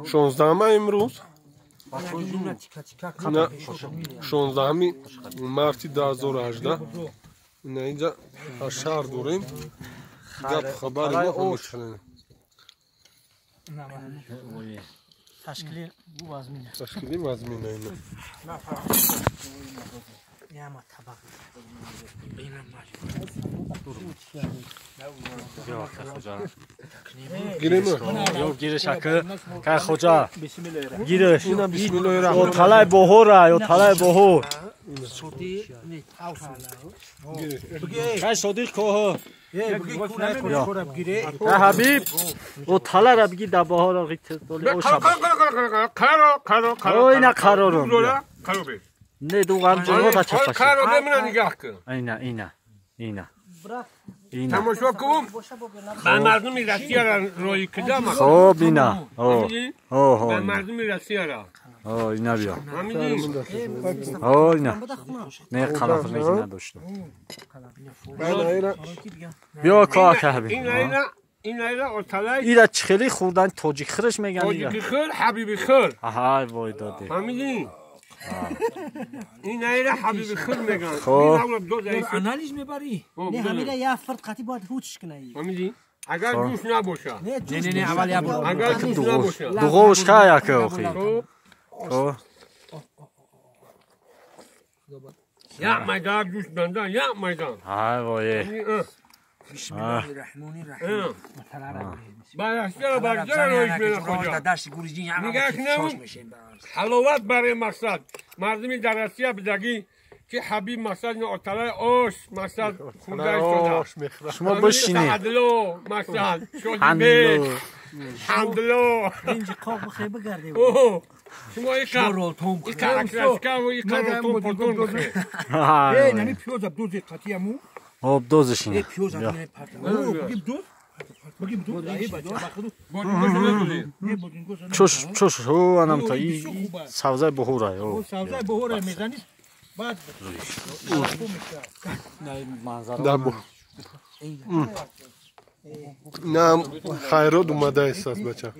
16 امروز 16 марти 2018 اینجا شهر داریم گپ خبر ما میشنیم تشکیلی مضمینه اینه گیرش که خجا گیرش یا طلای بهور یا طلای بهور که صدیق که حبیب او طلای را بگی در بهار را او شب او اینا قرارم نه دو غمجه ها چپاش اینا تماشا کن من مردم روسیه را روی کدام خب اینا من مردم روسیه را اینا بیا اینا نه قلافه میگی نداشتم بیا که حبیب اینا چخیلی خوردن تاجیک خرش میگن تاجیک خر حبیب خر آها وای داده فهمیدی این اینا حبیب خر میگن خب آنالیز میبری نه همیشه یه فرد قطعی باید هوچش کنه فهمیدی اگر جوش نباشه نه اول یا اگر جوش نباشه دوغوش که یکه آخی یا میدان جوش بندن یا میدان های وای بسم الله الرحمن الرحیم برشتر برجر رویش میره خدا درس گوریجی میگه حلاوت برای مقصد مردمی در روسیه بدگی که حبیب مقصد اطلاع آش مقصد خونده شده شما بشینید حمدلو مقصد شدی بیش حمدلو اینجا قاق بخیر بگرده شما یک اکرشکه و یک رولتون پلتون بخیر نمی پیوز دوزی قطعی همو آب دوزشینه پیوز همونه پرتن بگیم دوز بگیم دوز ای بچه چوش هو انم تا این سوزه بهوره سوزه بهوره میزنید بعد نه خیرات اومده است بچه